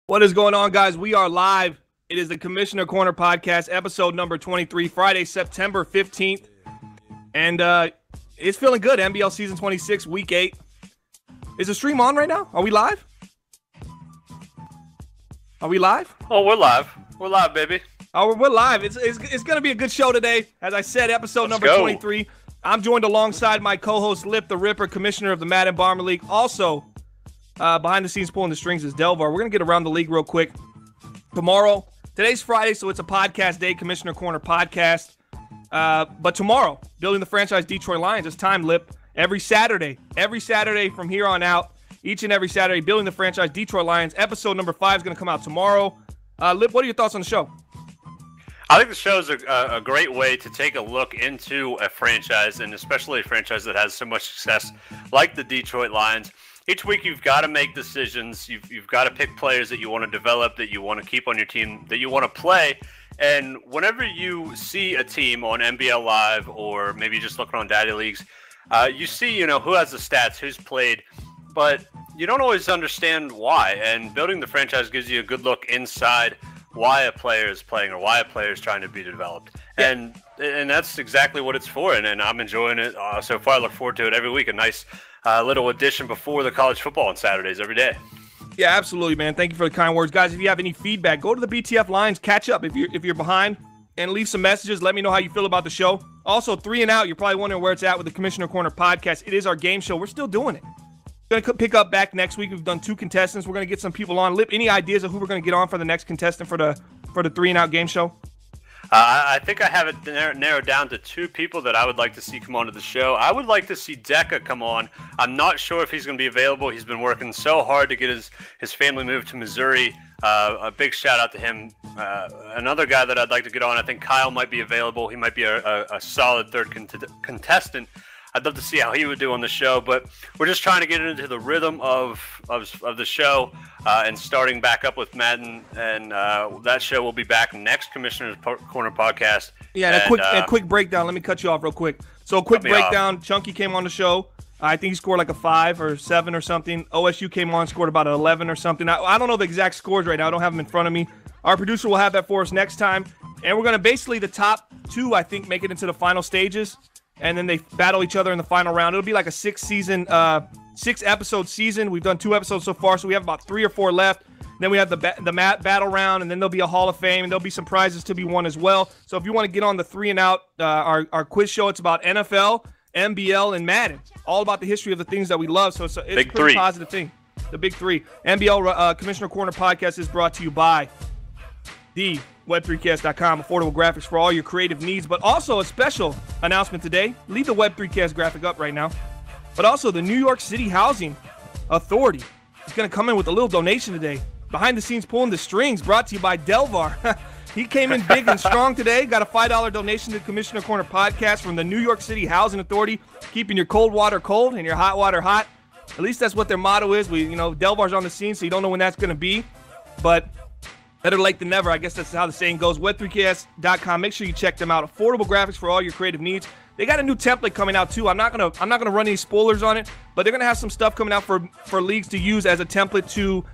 What is going on, guys? We are live. It is the Commissioner Corner Podcast, episode number 23, Friday, September 15th. And it's feeling good. MBL Season 26, Week 8. Is the stream on right now? Are we live? Are we live? Oh, we're live. We're live, baby. Oh, we're live. It's going to be a good show today. As I said, episode number 23. I'm joined alongside my co-host, Lipp the Ripper, Commissioner of the Madden Bomber League. Also, behind the scenes pulling the strings is Delvar. We're going to get around the league real quick. Today's Friday, so it's a podcast day, Commissioner Corner Podcast. But tomorrow, building the franchise Detroit Lions. It's time, Lipp. Every Saturday from here on out, each and every Saturday, building the franchise Detroit Lions. Episode number 5 is going to come out tomorrow. Lipp, what are your thoughts on the show? I think the show is a great way to take a look into a franchise, and especially a franchise that has so much success like the Detroit Lions. Each week you've got to make decisions. You've got to pick players that you want to develop, that you want to keep on your team, that you want to play. And whenever you see a team on MBL Live, or maybe just looking on Daddy Leagues, you see, who has the stats, who's played, but you don't always understand why. And building the franchise gives you a good look inside why a player is playing or why a player is trying to be developed. Yeah. And that's exactly what it's for. And I'm enjoying it so far. I look forward to it every week. A nice little addition before the college football on Saturdays every day. Yeah, absolutely, man. Thank you for the kind words. Guys, if you have any feedback, go to the BTF Lines, catch up if you're behind, and leave some messages. Let me know how you feel about the show. Also, 3 and Out, you're probably wondering where it's at with the Commissioner Corner Podcast. It is our game show. We're still doing it. We're going to pick up back next week. We've done 2 contestants. We're going to get some people on. Lipp, any ideas of who we're going to get on for the next contestant for the 3 and Out game show? I think I have it narrowed down to 2 people that I would like to see come onto the show. I would like to see Deca come on. I'm not sure if he's going to be available. He's been working so hard to get his family moved to Missouri. A big shout out to him. Another guy that I'd like to get on, I think Kyle might be available. He might be a solid third contestant. I'd love to see how he would do on the show, but we're just trying to get into the rhythm of the show and starting back up with Madden, and that show will be back next Commissioner's Corner Podcast. Yeah, and a quick breakdown. Let me cut you off real quick. So a quick breakdown. Chunky came on the show. I think he scored like a 5 or 7 or something. OSU came on, scored about an 11 or something. I don't know the exact scores right now. I don't have them in front of me. Our producer will have that for us next time. And we're going to basically, the top 2, I think, make it into the final stages. And then they battle each other in the final round. It'll be like a 6-episode season. We've done 2 episodes so far, so we have about 3 or 4 left. Then we have the battle round, and then there'll be a Hall of Fame, and there'll be some prizes to be won as well. So if you want to get on the 3 and Out, our quiz show, it's about NFL, MBL, and Madden. All about the history of the things that we love. So it's a pretty positive thing. The big 3. MBL Commissioner Corner Podcast is brought to you by the Web3Cast.com, affordable graphics for all your creative needs, but also a special announcement today. Leave the Web3Cast graphic up right now. But also the New York City Housing Authority is going to come in with a little donation today. Behind the scenes pulling the strings, brought to you by Delvar. He came in big and strong today. Got a $5 donation to the Commissioner Corner Podcast from the New York City Housing Authority, keeping your cold water cold and your hot water hot. At least that's what their motto is. Delvar's on the scene, so you don't know when that's going to be. But better late than never. I guess that's how the saying goes. Web3Cast.com. Make sure you check them out. Affordable graphics for all your creative needs. They got a new template coming out too. I'm not gonna run any spoilers on it, but they're gonna have some stuff coming out for leagues to use as a template to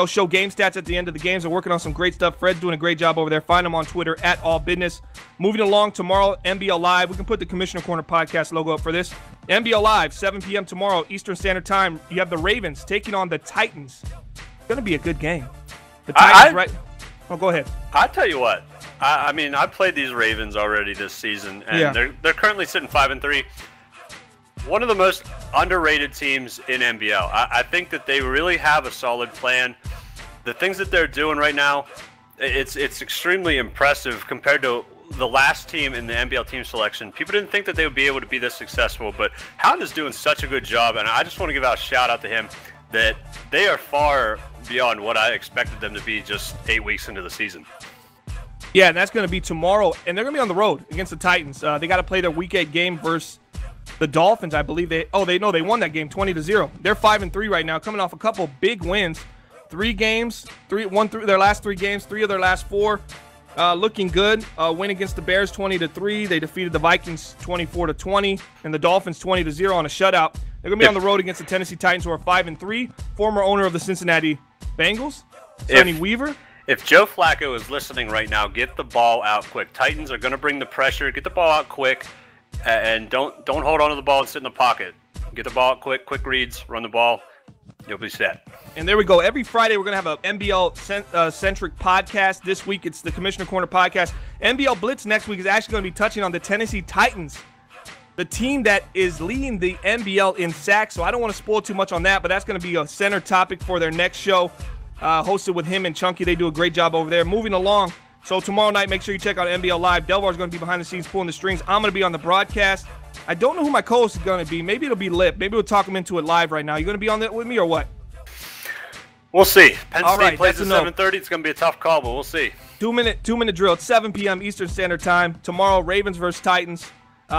show game stats at the end of the games. They're working on some great stuff. Fred's doing a great job over there. Find them on Twitter at @allbusiness. Moving along tomorrow, MBL Live. We can put the Commissioner Corner Podcast logo up for this. MBL Live, 7 p.m. tomorrow, Eastern Standard Time. You have the Ravens taking on the Titans. It's gonna be a good game. The Titans, right? Oh, go ahead. I tell you what. I played these Ravens already this season, and they're currently sitting 5-3. One of the most underrated teams in MBL. I think that they really have a solid plan. The things that they're doing right now, it's extremely impressive compared to the last team in the MBL team selection. People didn't think that they would be able to be this successful, but Hound is doing such a good job, and I just want to give out a shout out to him that they are far beyond what I expected them to be just 8 weeks into the season. Yeah, and that's going to be tomorrow, and they're going to be on the road against the Titans. They got to play their Week 8 game versus the Dolphins, I believe. They won that game 20-0. They're 5-3 right now, coming off a couple big wins. 3 games, won through their last 3 games, 3 of their last 4. Looking good. Win against the Bears 20-3. They defeated the Vikings 24-20, and the Dolphins 20-0 on a shutout. They're going to be on the road against the Tennessee Titans, who are 5-3. Former owner of the Cincinnati Bengals. Sonny Weaver? If Joe Flacco is listening right now, get the ball out quick. Titans are going to bring the pressure. Get the ball out quick, and don't hold on to the ball and sit in the pocket. Get the ball out quick reads, run the ball. You'll be set. And there we go. Every Friday, we're going to have an NBL-centric podcast. This week, it's the Commissioner Corner podcast. NBL Blitz next week is actually going to be touching on the Tennessee Titans, the team that is leading the NBL in sacks. So I don't want to spoil too much on that, but that's going to be a center topic for their next show, hosted with him and Chunky. They do a great job over there. Moving along. So tomorrow night, make sure you check out NBL Live. Delvar's going to be behind the scenes pulling the strings. I'm going to be on the broadcast. I don't know who my co-host is going to be. Maybe it'll be Lipp. Maybe we'll talk him into it live right now. You going to be on that with me or what? We'll see. Penn State plays at 7:30. It's going to be a tough call, but we'll see. 2-minute drill. It's 7 p.m. Eastern Standard Time. Tomorrow, Ravens versus Titans.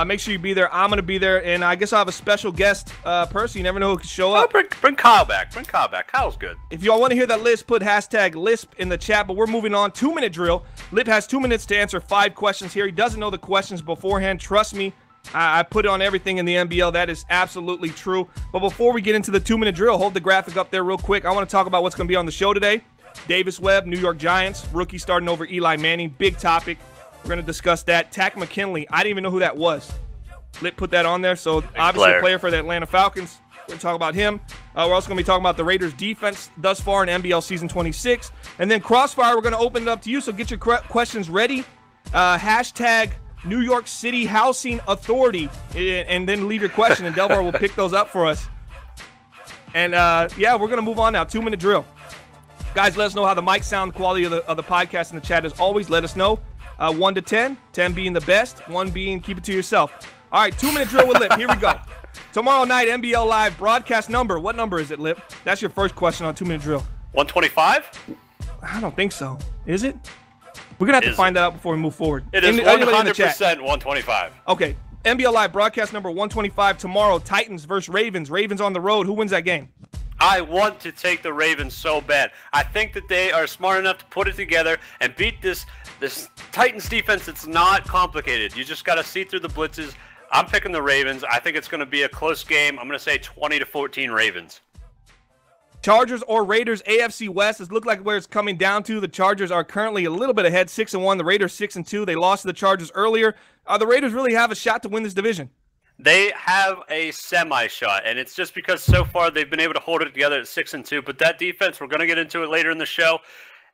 Make sure you be there. I'm going to be there, and I guess I'll have a special guest person. You never know who can show up. Bring Kyle back. Bring Kyle back. Kyle's good. If y'all want to hear that list, put hashtag Lisp in the chat, but we're moving on. 2-minute drill. Lipp has 2 minutes to answer 5 questions here. He doesn't know the questions beforehand. Trust me. I put it on everything in the NBL. That is absolutely true. But before we get into the 2-minute drill, hold the graphic up there real quick. I want to talk about what's going to be on the show today. Davis Webb, New York Giants, rookie starting over Eli Manning. Big topic. We're going to discuss that. Takk McKinley. I didn't even know who that was. Lipp put that on there. So obviously a player for the Atlanta Falcons. We're going to talk about him. We're also going to be talking about the Raiders defense thus far in NBL season 26. And then Crossfire, we're going to open it up to you. So get your questions ready. Hashtag New York City Housing Authority, and then leave your question, and Delvar will pick those up for us. And yeah, we're gonna move on now. 2-minute drill, guys. Let us know how the mic sound quality of the podcast in the chat. As always, let us know. 1 to 10, 10 being the best, 1 being keep it to yourself. All right, 2-minute drill with Lipp. Here we go. Tomorrow night, NBL Live broadcast number. What number is it, Lipp? That's your first question on 2-minute drill. 125? I don't think so. Is it? We're going to have to find that out before we move forward. It is 100% 125. Okay. NBL Live broadcast number 125 tomorrow. Titans versus Ravens. Ravens on the road. Who wins that game? I want to take the Ravens so bad. I think that they are smart enough to put it together and beat this Titans defense. It's not complicated. You just got to see through the blitzes. I'm picking the Ravens. I think it's going to be a close game. I'm going to say 20-14 Ravens. Chargers or Raiders, AFC West. It looks like where it's coming down to. The Chargers are currently a little bit ahead, 6-1. The Raiders 6-2. They lost to the Chargers earlier. The Raiders really have a shot to win this division. They have a semi-shot, and it's just because so far they've been able to hold it together at 6-2. But that defense, we're going to get into it later in the show.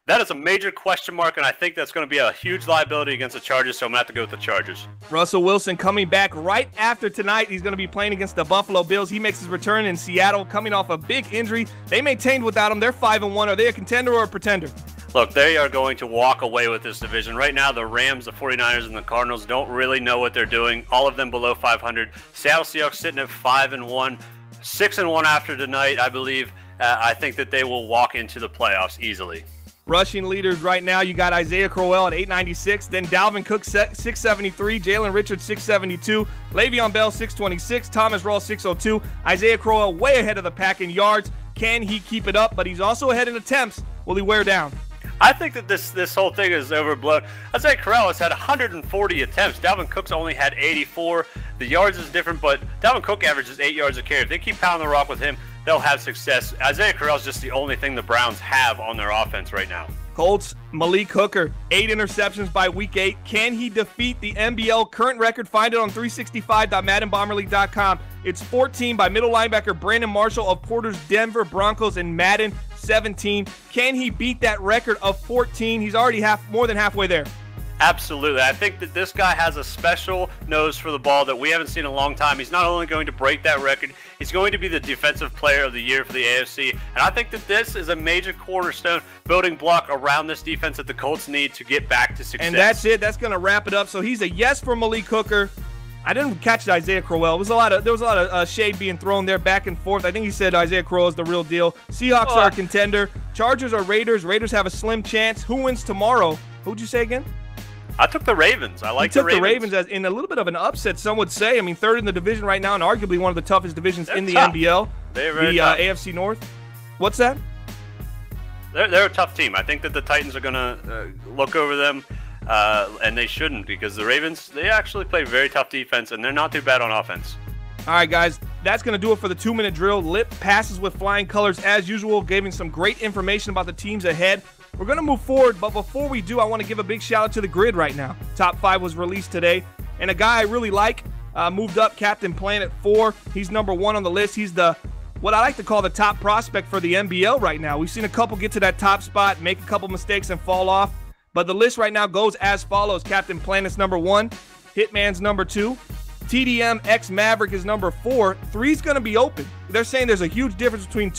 That is a major question mark, and I think that's going to be a huge liability against the Chargers, so I'm going to have to go with the Chargers. Russell Wilson coming back right after tonight. He's going to be playing against the Buffalo Bills. He makes his return in Seattle, coming off a big injury. They maintained without him. They're 5-1. Are they a contender or a pretender? Look, they are going to walk away with this division. Right now, the Rams, the 49ers, and the Cardinals don't really know what they're doing. All of them below 500. Seattle Seahawks sitting at 5-1. 6-1 after tonight, I believe. I think that they will walk into the playoffs easily. Rushing leaders right now, you got Isaiah Crowell at 896, then Dalvin Cook 673, Jalen Richards 672, Le'Veon Bell 626, Thomas Rawls 602, Isaiah Crowell way ahead of the pack in yards. Can he keep it up? But he's also ahead in attempts. Will he wear down? I think that this whole thing is overblown. Isaiah Crowell has had 140 attempts. Dalvin Cook's only had 84. The yards is different, but Dalvin Cook averages 8 yards a carry. If they keep pounding the rock with him, they'll have success. Isaiah Crowell's just the only thing the Browns have on their offense right now. Colts, Malik Hooker, 8 interceptions by week 8. Can he defeat the NBL current record? Find it on 365.maddenbomberleague.com. It's 14 by middle linebacker Brandon Marshall of Porter's Denver Broncos in Madden 17. Can he beat that record of 14? He's already more than halfway there. Absolutely. I think that this guy has a special nose for the ball that we haven't seen in a long time. He's not only going to break that record, he's going to be the defensive player of the year for the AFC. And I think that this is a major cornerstone building block around this defense that the Colts need to get back to success. And that's it. That's going to wrap it up. So he's a yes for Malik Hooker. I didn't catch Isaiah Crowell. There was a lot of shade being thrown there back and forth. I think he said Isaiah Crowell is the real deal. Seahawks are a contender. Chargers or Raiders. Raiders have a slim chance. Who wins tomorrow? Who'd you say again? I took the Ravens. I like the Ravens. You took the Ravens as in a little bit of an upset, some would say. I mean, third in the division right now and arguably one of the toughest divisions in the NBL. They're very tough. AFC North. What's that? They're a tough team. I think that the Titans are going to look over them, and they shouldn't because the Ravens, they actually play very tough defense, and they're not too bad on offense. All right, guys. that's going to do it for the 2-minute drill. Lipp passes with flying colors as usual, giving some great information about the teams ahead. We're going to move forward, but before we do, I want to give a big shout out to the grid right now. Top 5 was released today, and a guy I really like moved up, Captain Planet 4. He's number 1 on the list. He's what I like to call the top prospect for the MBL right now. We've seen a couple get to that top spot, make a couple mistakes, and fall off. But the list right now goes as follows. Captain Planet's number 1. Hitman's number 2. TDM X Maverick is number 4. 3's going to be open. They're saying there's a huge difference between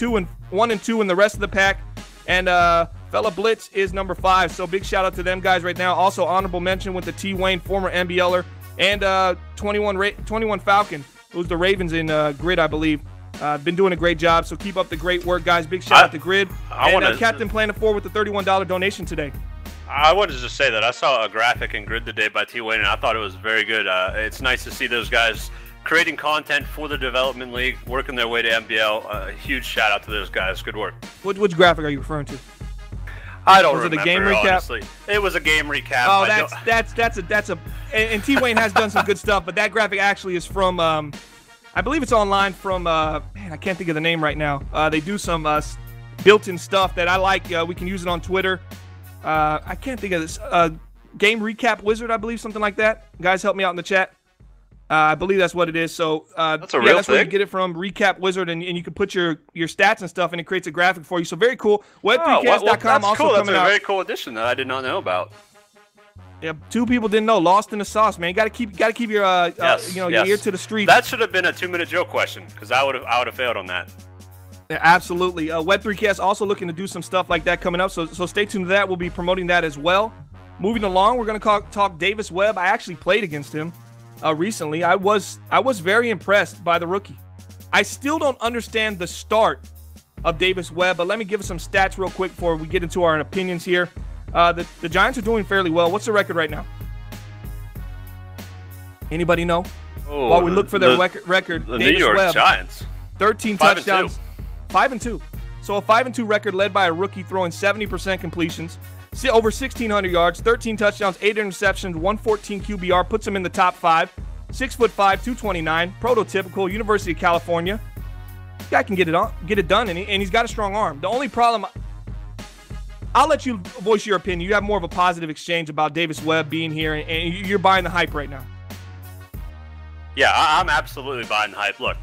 1 and 2 in the rest of the pack. And Fella Blitz is number 5. So big shout out to them guys right now. Also honorable mention with the T Wayne, former MBLer, and 21 Falcon, who's the Ravens in grid, I believe. Been doing a great job, so keep up the great work, guys. Big shout out to Grid. And Captain Planet 4 with the $31 donation today. I wanted to just say that I saw a graphic in Grid today by T Wayne, and I thought it was very good. It's nice to see those guys creating content for the development league, working their way to MBL. A huge shout out to those guys. Good work. Which graphic are you referring to? I don't remember. Was it a game recap? Honestly. It was a game recap. Oh, that's a. And T Wayne has done some good stuff, but that graphic actually is from. I believe it's online from. Man, I can't think of the name right now. They do some built-in stuff that I like. We can use it on Twitter. I can't think of this. Game recap wizard, I believe, something like that. Guys, help me out in the chat. I believe that's what it is. So that's a real that's thing. where you get it from. Recap wizard, and you can put your stats and stuff, and it creates a graphic for you. So very cool. Web3cast.com also cool. coming out. That's a very cool addition that I did not know about. Yeah, 2 people didn't know. Lost in the sauce, man. You got to keep your your ear to the street. That should have been a 2-minute drill question, because I would have failed on that. Yeah, absolutely. Web3cast also looking to do some stuff like that coming up. So stay tuned to that. We'll be promoting that as well. Moving along, we're going to talk Davis Webb. I actually played against him recently. I was very impressed by the rookie. I still don't understand the start of Davis Webb, but let me give us some stats real quick before we get into our opinions here. The Giants are doing fairly well. What's the record right now? Anybody know? Oh, While we look for their record, the Davis New York Webb, Giants, 13 touchdowns, 5-2. So a 5-2 record led by a rookie throwing 70% completions, over 1,600 yards, 13 touchdowns, 8 interceptions, 114 QBR, puts him in the top 5. 6'5", 229, prototypical, University of California. Guy can get it done, and he's got a strong arm. The only problem, I'll let you voice your opinion. You have more of a positive exchange about Davis Webb being here, and you're buying the hype right now. Yeah, I'm absolutely buying the hype. Look,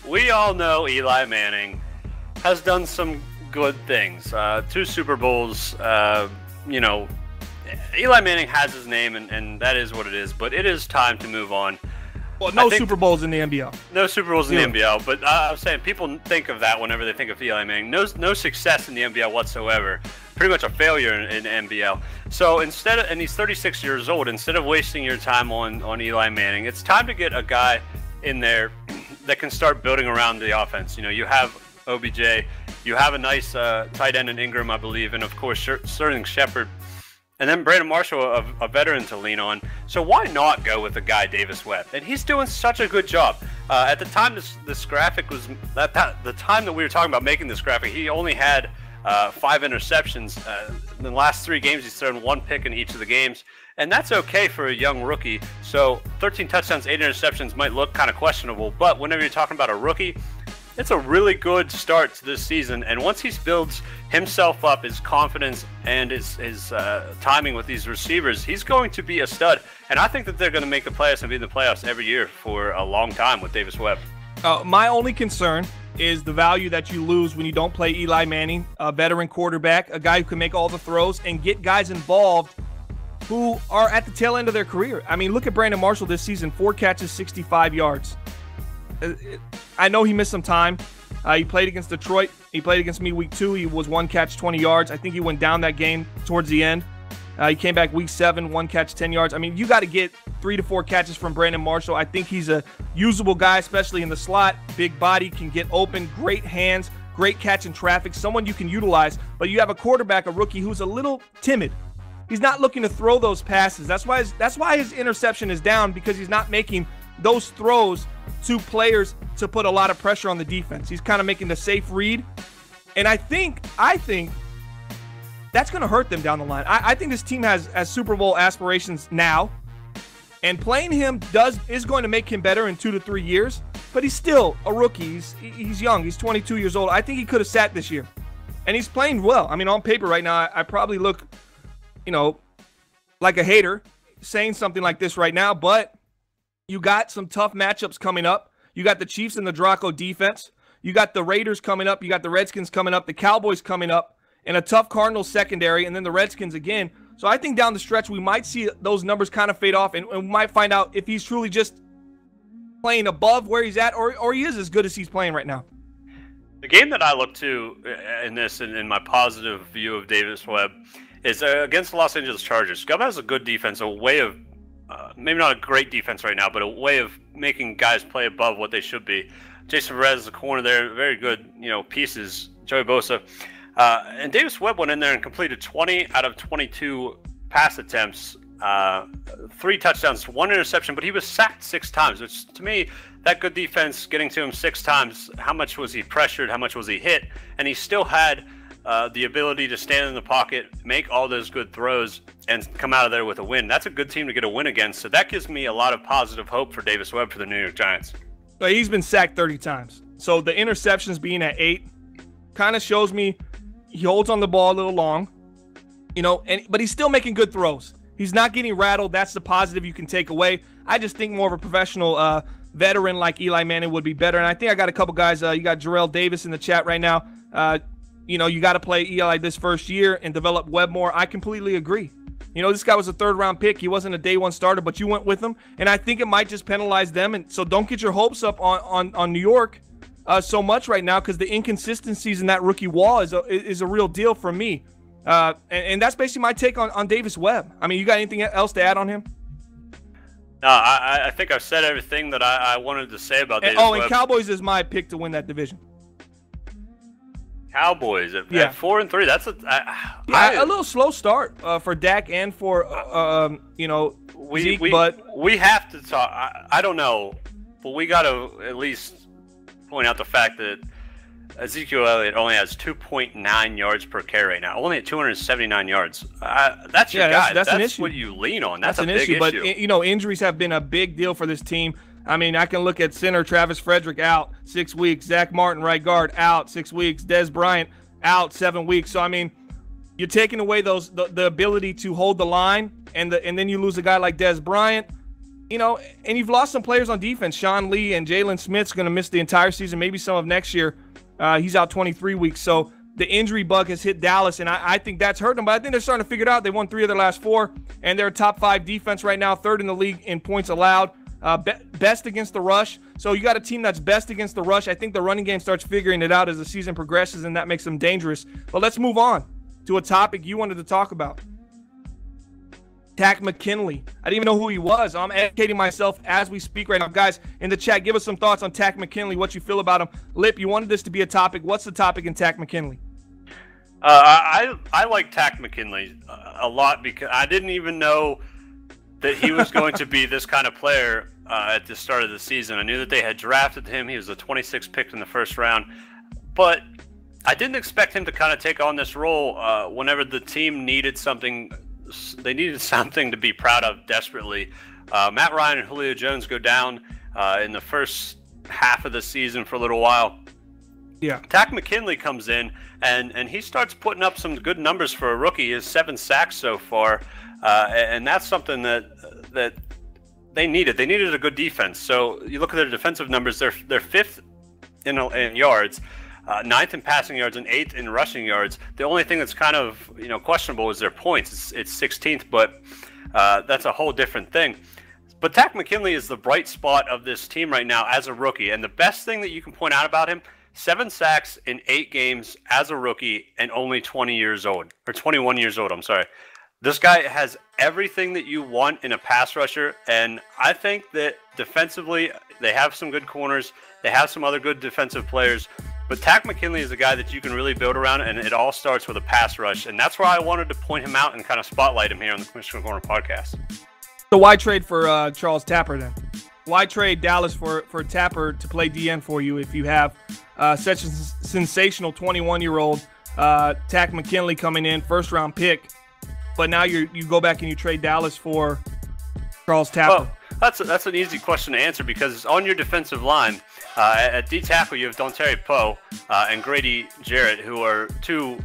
we all know Eli Manning has done some good things. 2 Super Bowls, Eli Manning has his name, and that is what it is, but it is time to move on. Well, no Super Bowls in the NBL. No Super Bowls in the NBL, but I'm saying people think of that whenever they think of Eli Manning. No success in the NBL whatsoever. Pretty much a failure in NBL. So instead of, and he's 36 years old, instead of wasting your time on Eli Manning, it's time to get a guy in there that can start building around the offense. You have OBJ, you have a nice tight end in Ingram, I believe, and of course Sterling Shepard. And then Brandon Marshall, a veteran to lean on. So why not go with the guy Davis Webb? And he's doing such a good job. At the time this graphic was, the time that we were talking about making this graphic, he only had 5 interceptions. In the last 3 games, he's thrown 1 pick in each of the games. And that's okay for a young rookie. So 13 touchdowns, 8 interceptions might look kind of questionable. But whenever you're talking about a rookie, it's a really good start to this season, and once he builds himself up, his confidence and his timing with these receivers, he's going to be a stud. And I think that they're going to make the playoffs and be in the playoffs every year for a long time with Davis Webb. My only concern is the value that you lose when you don't play Eli Manning, a veteran quarterback, a guy who can make all the throws and get guys involved who are at the tail end of their career. I mean, look at Brandon Marshall this season, 4 catches, 65 yards. I know he missed some time. He played against Detroit. He played against me week 2. He was 1 catch, 20 yards. I think he went down that game towards the end. He came back week 7, 1 catch, 10 yards. I mean, you got to get 3 to 4 catches from Brandon Marshall. I think he's a usable guy, especially in the slot. Big body, can get open, great hands, great catch in traffic, someone you can utilize. But you have a quarterback, a rookie, who's a little timid. He's not looking to throw those passes. That's why his interception is down, because he's not making those throws to players to put a lot of pressure on the defense. He's kind of making the safe read. And I think that's going to hurt them down the line. I think this team has Super Bowl aspirations now, and playing him is going to make him better in 2 to 3 years. but he's still a rookie. He's young. He's 22 years old. I think he could have sat this year, and he's playing well. I mean, on paper right now, I probably look, like a hater saying something like this right now, but you got some tough matchups coming up. You got the Chiefs and the Draco defense. You got the Raiders coming up. You got the Redskins coming up. The Cowboys coming up, and a tough Cardinals secondary, and then the Redskins again. So I think down the stretch we might see those numbers kind of fade off, and we might find out if he's truly just playing above where he's at, or he is as good as he's playing right now. The game that I look to in this, and in my positive view of Davis Webb, is against the Los Angeles Chargers. Gubb has a good defense, a way of maybe not a great defense right now, but a way of making guys play above what they should be. Jason Perez is the corner there, very good, pieces. Joey Bosa. And Davis Webb went in there and completed 20 out of 22 pass attempts, 3 touchdowns, 1 interception, but he was sacked 6 times, which to me, that good defense getting to him 6 times, how much was he pressured, how much was he hit, and he still had the ability to stand in the pocket, make all those good throws, and come out of there with a win. That's a good team to get a win against, so that gives me a lot of positive hope for Davis Webb for the New York Giants. But he's been sacked 30 times, so the interceptions being at 8 kind of shows me he holds on the ball a little long, but he's still making good throws. He's not getting rattled. That's the positive you can take away. I just think more of a professional veteran like Eli Manning would be better, and I think I got a couple guys. You got Jarrell Davis in the chat right now. You got to play Eli this first year and develop Webb more. I completely agree. This guy was a 3rd-round pick. He wasn't a day 1 starter, but you went with him, and I think it might just penalize them. And so don't get your hopes up on New York so much right now, because the inconsistencies in that rookie wall is a real deal for me. And that's basically my take on Davis Webb. I mean, you got anything else to add on him? No, I think I've said everything that I wanted to say about Davis Webb. And Cowboys is my pick to win that division. Cowboys at 4-3. That's a little slow start for Dak and for Zeke. But we have to talk. I don't know, but we got to at least point out the fact that Ezekiel Elliott only has 2.9 yards per carry right now, only at 279 yards. That's your guy. That's an issue. What you lean on. That's an a big issue. But injuries have been a big deal for this team. I mean, I can look at center Travis Frederick out 6 weeks, Zach Martin right guard out 6 weeks, Dez Bryant out 7 weeks. So I mean, you're taking away the ability to hold the line, and then you lose a guy like Dez Bryant, and you've lost some players on defense. Sean Lee and Jalen Smith's going to miss the entire season, maybe some of next year. He's out 23 weeks. So the injury bug has hit Dallas, and I think that's hurt them. But I think they're starting to figure it out. They won 3 of their last 4, and they're a top 5 defense right now, 3rd in the league in points allowed. Best against the rush. So you got a team that's best against the rush. I think the running game starts figuring it out as the season progresses, and that makes them dangerous. But let's move on to a topic you wanted to talk about. Takk McKinley. I didn't even know who he was. I'm educating myself as we speak right now. Guys, in the chat, give us some thoughts on Takk McKinley, what you feel about him. Lipp, you wanted this to be a topic. What's the topic in Takk McKinley? I like Takk McKinley a lot, because I didn't even know that he was going to be this kind of player at the start of the season. I knew that they had drafted him. He was the 26th pick in the 1st round. But I didn't expect him to kind of take on this role whenever the team needed something. They needed something to be proud of desperately. Matt Ryan and Julio Jones go down in the first half of the season for a little while. Yeah. Takk McKinley comes in, and he starts putting up some good numbers for a rookie. He has 7 sacks so far. And that's something that they needed. They needed a good defense. So you look at their defensive numbers; they're 5th in yards, 9th in passing yards, and 8th in rushing yards. The only thing that's kind of questionable is their points. It's 16th, but that's a whole different thing. But Takk McKinley is the bright spot of this team right now as a rookie, and the best thing that you can point out about him: 7 sacks in 8 games as a rookie, and only 21 years old. I'm sorry. This guy has everything that you want in a pass rusher, and I think that defensively they have some good corners. They have some other good defensive players, but Takk McKinley is a guy that you can really build around, and it all starts with a pass rush, and that's where I wanted to point him out and kind of spotlight him here on the Commissioner Corner podcast. So why trade for Charles Tapper then? Why trade Dallas for Tapper to play DN for you if you have such a sensational 21-year-old Takk McKinley coming in, 1st-round pick? But now you go back and you trade Dallas for Charles Tapper. Well, that's an easy question to answer, because on your defensive line, At D tackle, you have Dontari Poe and Grady Jarrett, who are two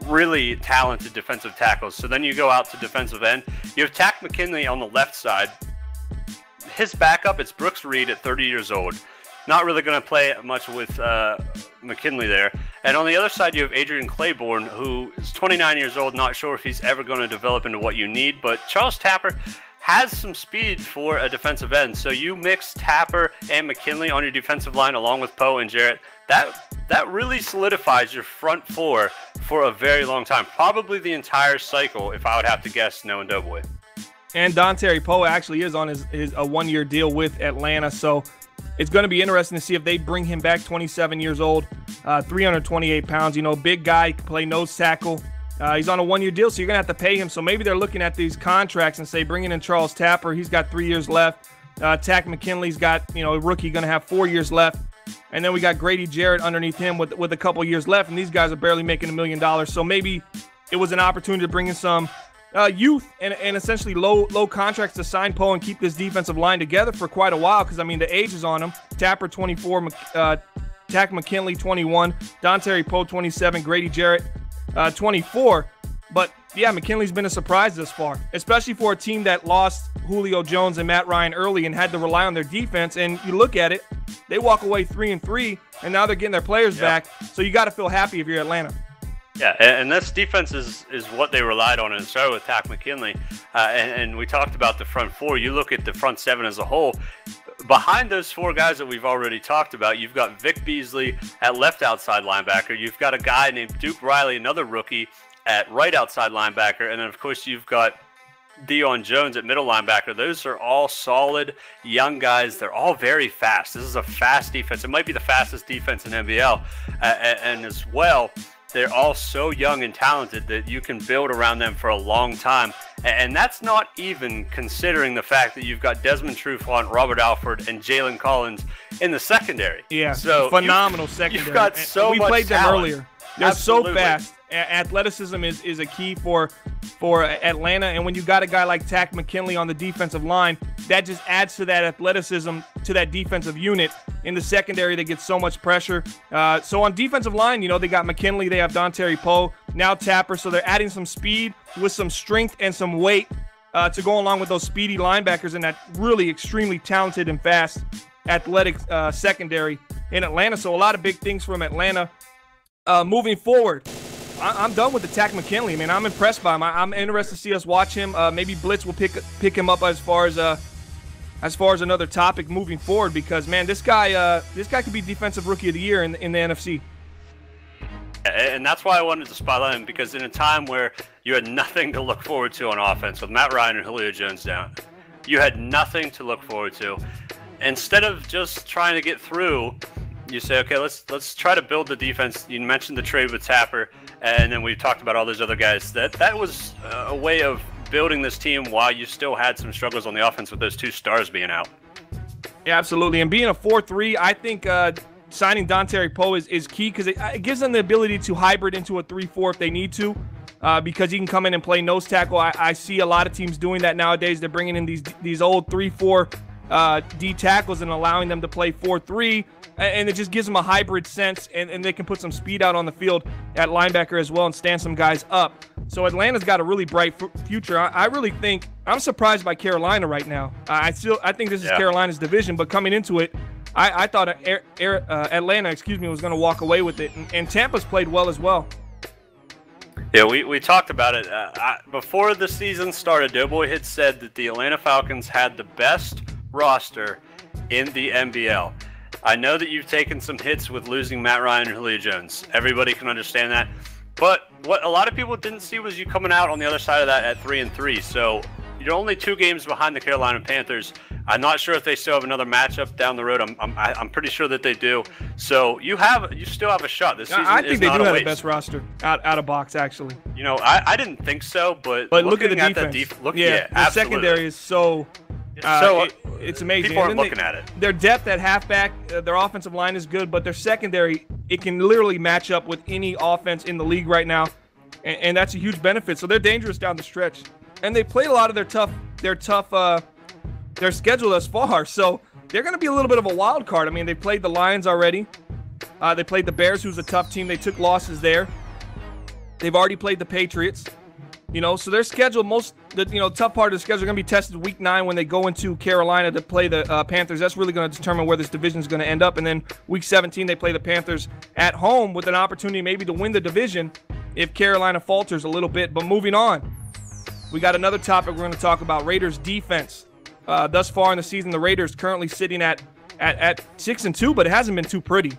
really talented defensive tackles. So then you go out to defensive end. You have Takk McKinley on the left side. His backup, it's Brooks Reed at 30 years old. Not really going to play much with McKinley there. And on the other side, you have Adrian Claiborne, who is 29 years old. Not sure if he's ever going to develop into what you need. But Charles Tapper has some speed for a defensive end. So you mix Tapper and McKinley on your defensive line along with Poe and Jarrett. That really solidifies your front four for a very long time. Probably the entire cycle, if I would have to guess, knowing Doughboy. And Dontari Poe actually is on his a one-year deal with Atlanta. So it's going to be interesting to see if they bring him back. 27 years old, 328 pounds. You know, big guy, can play nose tackle. He's on a one-year deal, so you're going to have to pay him. So maybe they're looking at these contracts and say, bringing in Charles Tapper, he's got 3 years left. Takk McKinley's got, a rookie going to have 4 years left. And then we got Grady Jarrett underneath him with a couple years left, and these guys are barely making $1 million. So maybe it was an opportunity to bring in some youth and essentially low contracts to sign Poe and keep this defensive line together for quite a while, because, I mean, the age is on him. Tapper, 24, Takk McKinley, 21, Dontari Poe, 27, Grady Jarrett, 24. But, yeah, McKinley's been a surprise this far, especially for a team that lost Julio Jones and Matt Ryan early and had to rely on their defense. And you look at it, they walk away 3-3, and now they're getting their players back. So you got to feel happy if you're Atlanta. Yeah, and this defense is what they relied on, and it started with Takk McKinley. And we talked about the front four. You look at the front seven as a whole. Behind those four guys that we've already talked about, you've got Vic Beasley at left outside linebacker. You've got a guy named Duke Riley, another rookie, at right outside linebacker. And then, of course, you've got Deion Jones at middle linebacker. Those are all solid young guys. They're all very fast. This is a fast defense. It might be the fastest defense in NBL. And as well, they're all so young and talented that you can build around them for a long time. And that's not even considering the fact that you've got Desmond Trufant, Robert Alford, and Jalen Collins in the secondary. Yeah, so phenomenal secondary. You've got so much We played them talent. earlier. They're Absolutely. so fast. Athleticism is a key for Atlanta, and when you got a guy like Takk McKinley on the defensive line, that just adds to that athleticism, to that defensive unit in the secondary that gets so much pressure. So on defensive line, they got McKinley, they have Dontari Poe, now Tapper, so they're adding some speed with some strength and some weight to go along with those speedy linebackers and that really extremely talented and fast athletic secondary in Atlanta. So a lot of big things from Atlanta. Moving forward, I'm done with the Takk McKinley. I mean, I'm impressed by him. I'm interested to see us watch him. Maybe Blitz will pick him up as far as another topic moving forward, because, man, this guy could be Defensive Rookie of the Year in the NFC. And that's why I wanted to spotlight him, because in a time where you had nothing to look forward to on offense with Matt Ryan and Julio Jones down, you had nothing to look forward to. Instead of just trying to get through, you say, okay, let's try to build the defense. You mentioned the trade with Tapper, and then we talked about all those other guys. That was a way of building this team while you still had some struggles on the offense with those two stars being out. Yeah, absolutely. And being a 4-3, I think signing Dontari Poe is key, because it gives them the ability to hybrid into a 3-4 if they need to, because he can come in and play nose tackle. I see a lot of teams doing that nowadays. They're bringing in these old 3-4 D tackles and allowing them to play 4-3, and it just gives them a hybrid sense, and they can put some speed out on the field at linebacker as well and stand some guys up. So Atlanta's got a really bright future. I really think, I'm surprised by Carolina right now. I think this is Carolina's division, but coming into it, I thought Atlanta, was going to walk away with it, and Tampa's played well as well. Yeah, we talked about it. Before the season started, Doughboy had said that the Atlanta Falcons had the best roster in the NBL. I know that you've taken some hits with losing Matt Ryan and Julio Jones. Everybody can understand that. But what a lot of people didn't see was you coming out on the other side of that at 3-3. So you're only 2 games behind the Carolina Panthers. I'm not sure if they still have another matchup down the road. I'm pretty sure that they do. So you still have a shot. This season I think is they not do a have waste. the best roster out of box, actually. I didn't think so, but look at the defense. The secondary is so. It's amazing. People aren't looking at it. Their depth at halfback, their offensive line is good, but their secondary, it can literally match up with any offense in the league right now, and that's a huge benefit. So they're dangerous down the stretch, and they played a lot of their schedule thus far. So they're going to be a little bit of a wild card. I mean, they played the Lions already. They played the Bears, who's a tough team. They took losses there. They've already played the Patriots. So their schedule, tough part of the schedule is going to be tested week 9 when they go into Carolina to play the Panthers. That's really going to determine where this division is going to end up. And then week 17, they play the Panthers at home with an opportunity maybe to win the division if Carolina falters a little bit. But moving on, we got another topic we're going to talk about, Raiders defense. Thus far in the season, the Raiders currently sitting at 6-2, but it hasn't been too pretty.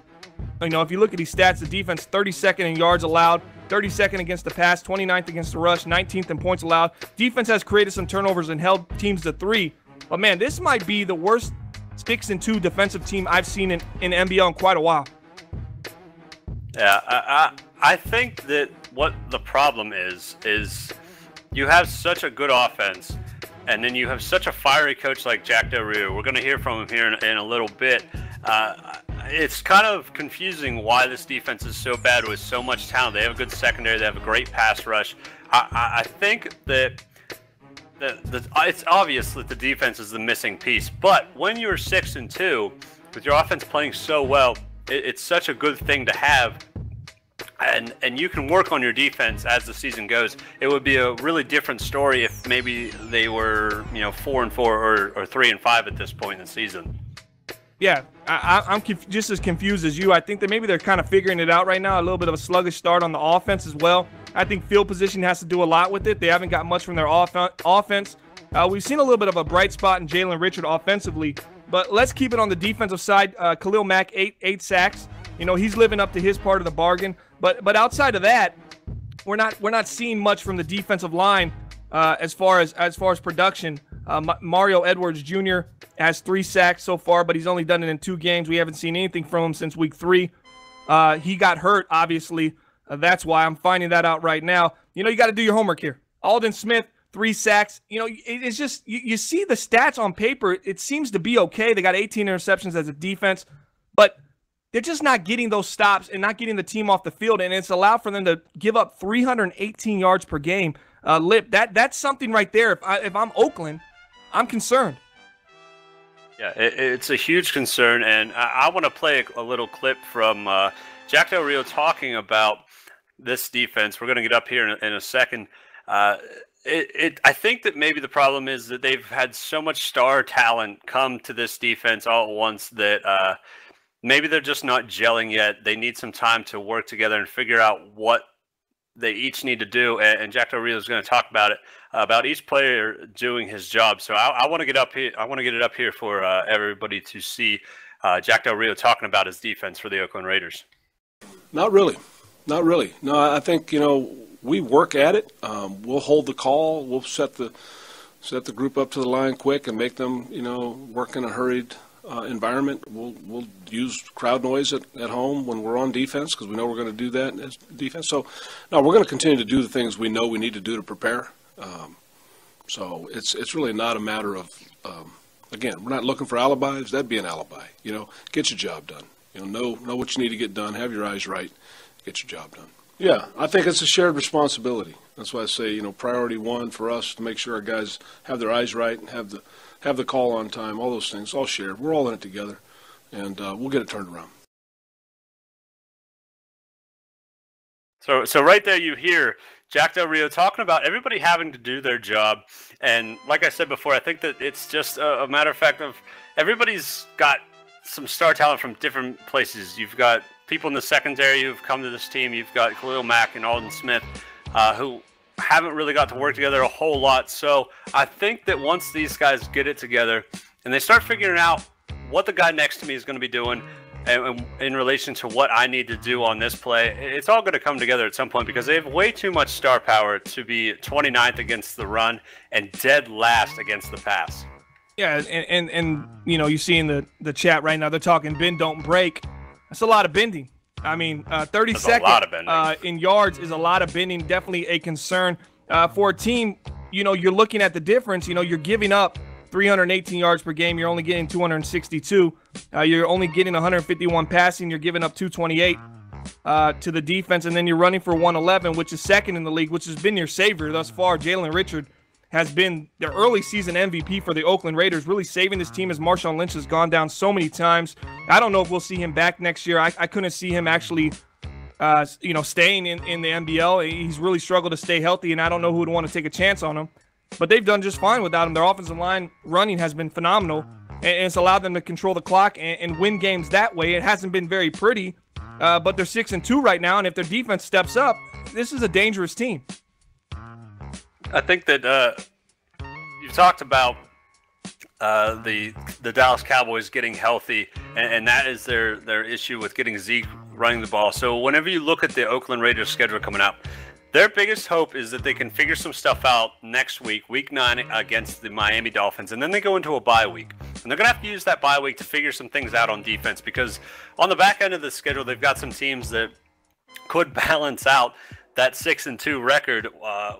If you look at these stats, the defense 32nd in yards allowed, 32nd against the pass, 29th against the rush, 19th in points allowed. Defense has created some turnovers and held teams to 3. But, man, this might be the worst 6-2 defensive team I've seen in NBL in quite a while. Yeah, I think that what the problem is you have such a good offense, and then you have such a fiery coach like Jack Del Rio. We're going to hear from him here in a little bit. It's kind of confusing why this defense is so bad with so much talent. They have a good secondary. They have a great pass rush. I think that it's obvious that the defense is the missing piece. But when you're 6-2, with your offense playing so well, it's such a good thing to have. And you can work on your defense as the season goes. It would be a really different story if maybe they were 4-4 or 3-5 at this point in the season. Yeah, I'm just as confused as you. I think that maybe they're kind of figuring it out right now. A little bit of a sluggish start on the offense as well. I think field position has to do a lot with it. They haven't got much from their offense. We've seen a little bit of a bright spot in Jalen Richard offensively. But let's keep it on the defensive side. Khalil Mack, eight sacks. He's living up to his part of the bargain. But outside of that, we're not seeing much from the defensive line as far as production. Mario Edwards Jr. has 3 sacks so far, but he's only done it in 2 games. We haven't seen anything from him since week 3. He got hurt, obviously. That's why I'm finding that out right now. You got to do your homework here. Aldon Smith, 3 sacks. It's just you see the stats on paper. It seems to be okay. They got 18 interceptions as a defense, but they're just not getting those stops and not getting the team off the field, and it's allowed for them to give up 318 yards per game. Lipp, that's something right there. If I'm Oakland, I'm concerned. Yeah, it's a huge concern, and I want to play a little clip from Jack Del Rio talking about this defense. We're going to get up here in a second. I think that maybe the problem is that they've had so much star talent come to this defense all at once that maybe they're just not gelling yet. They need some time to work together and figure out what they each need to do, and Jack Del Rio is going to talk about it, about each player doing his job. So I want to get up here. I want to get it up here for everybody to see Jack Del Rio talking about his defense for the Oakland Raiders. Not really. No, I think we work at it. We'll hold the call. We'll set the group up to the line quick and make them work in a hurried environment. We'll use crowd noise at home when we're on defense because we know we're going to do that as defense. So, no, we're going to continue to do the things we know we need to do to prepare. So it's really not a matter of again, we're not looking for alibis. That'd be an alibi. Get your job done. Know what you need to get done. Have your eyes right. Get your job done. Yeah, I think it's a shared responsibility. That's why I say priority 1 for us to make sure our guys have their eyes right and have the call on time, all those things, all shared. We're all in it together, and we'll get it turned around. So right there you hear Jack Del Rio talking about everybody having to do their job. And like I said before, I think that it's just a matter of fact of everybody's got some star talent from different places. You've got people in the secondary who've come to this team. You've got Khalil Mack and Aldon Smith who haven't really got to work together a whole lot. So I think that once these guys get it together and they start figuring out what the guy next to me is going to be doing and in relation to what I need to do on this play, it's all going to come together at some point because they have way too much star power to be 29th against the run and dead last against the pass. Yeah, and you see in the chat right now, they're talking bend, don't break. That's a lot of bending. I mean, 32nd in yards is a lot of bending. Definitely a concern for a team. You're looking at the difference. You're giving up 318 yards per game. You're only getting 262. You're only getting 151 passing. You're giving up 228 to the defense, and then you're running for 111, which is second in the league, which has been your savior thus far. Jalen Richard has been the early season MVP for the Oakland Raiders, really saving this team as Marshawn Lynch has gone down so many times. I don't know if we'll see him back next year. I couldn't see him actually staying in the MBL. He's really struggled to stay healthy, and I don't know who would want to take a chance on him. But they've done just fine without him. Their offensive line running has been phenomenal, and it's allowed them to control the clock and win games that way. It hasn't been very pretty, but they're 6-2 right now, and if their defense steps up, this is a dangerous team. I think that you've talked about the Dallas Cowboys getting healthy, and that is their issue with getting Zeke running the ball. So whenever you look at the Oakland Raiders schedule coming up, their biggest hope is that they can figure some stuff out next week, week 9 against the Miami Dolphins, and then they go into a bye week. And they're going to have to use that bye week to figure some things out on defense, because on the back end of the schedule, they've got some teams that could balance out that 6-2 record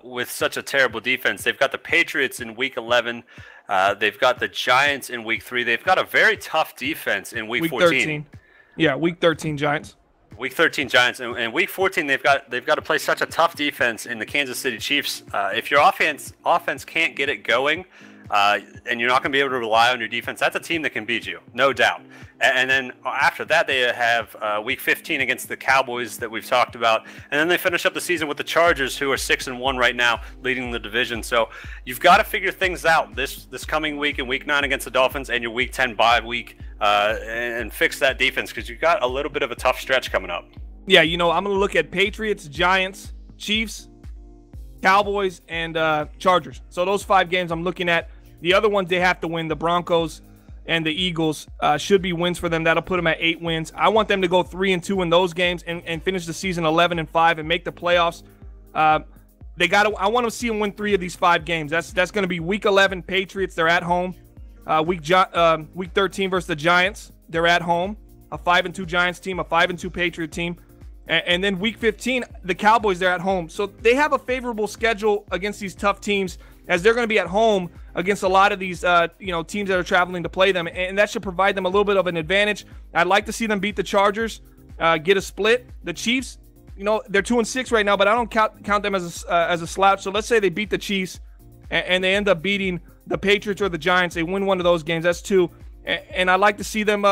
with such a terrible defense. They've got the Patriots in week 11. They've got the Giants in week 3. They've got a very tough defense in week 14. 13. Yeah, week 13 Giants. Week 13 Giants, and week 14 they've got to play such a tough defense in the Kansas City Chiefs. If your offense can't get it going, and you're not going to be able to rely on your defense, that's a team that can beat you, no doubt. And then after that, they have week 15 against the Cowboys that we've talked about, and then they finish up the season with the Chargers, who are 6-1 right now, leading the division. So you've got to figure things out this coming week in week 9 against the Dolphins, and your week 10 bye week, and fix that defense, because you've got a little bit of a tough stretch coming up. Yeah, I'm going to look at Patriots, Giants, Chiefs, Cowboys, and Chargers. So those 5 games I'm looking at. The other ones they have to win, the Broncos and the Eagles, should be wins for them. That'll put them at 8 wins. I want them to go 3-2 in those games and finish the season 11-5 and make the playoffs. I want to see them win 3 of these 5 games. That's going to be week 11 Patriots. They're at home. Week 13 versus the Giants. They're at home. A 5-2 Giants team, a 5-2 Patriot team. And then week 15, the Cowboys, they're at home. So they have a favorable schedule against these tough teams, as they're going to be at home against a lot of these teams that are traveling to play them, and that should provide them a little bit of an advantage. I'd like to see them beat the Chargers, get a split. The Chiefs, they're 2-6 right now, but I don't count them as a slouch. So let's say they beat the Chiefs and they end up beating the Patriots or the Giants. They win one of those games. That's 2. And I'd like to see them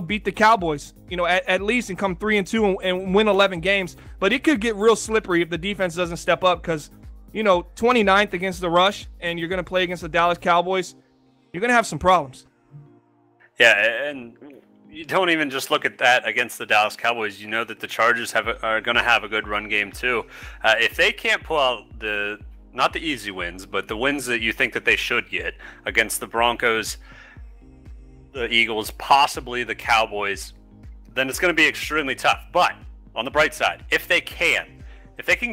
beat the Cowboys, at least, and come 3-2 and win 11 games. But it could get real slippery if the defense doesn't step up, because 29th against the rush, and you're going to play against the Dallas Cowboys, you're going to have some problems. Yeah, and you don't even just look at that against the Dallas Cowboys. You know that the Chargers are going to have a good run game too. If they can't pull out not the easy wins, but the wins that you think that they should get against the Broncos, the Eagles, possibly the Cowboys, then it's going to be extremely tough. But on the bright side, if they can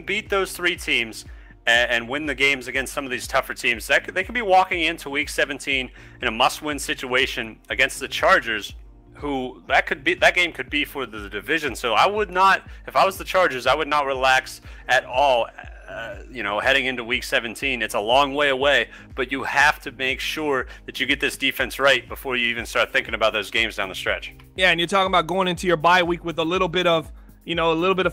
beat those 3 teams and win the games against some of these tougher teams, they could be walking into week 17 in a must-win situation against the Chargers, who that game could be for the division. So I would not, if I was the Chargers, I would not relax at all. Heading into week 17, it's a long way away, but you have to make sure that you get this defense right before you even start thinking about those games down the stretch. Yeah, and you're talking about going into your bye week with a little bit of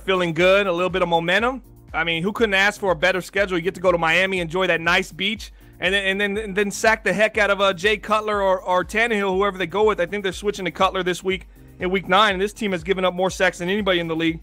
feeling good, a little bit of momentum. I mean, who couldn't ask for a better schedule? You get to go to Miami, enjoy that nice beach, and then sack the heck out of Jay Cutler or Tannehill, whoever they go with. I think they're switching to Cutler this week in week 9, and this team has given up more sacks than anybody in the league.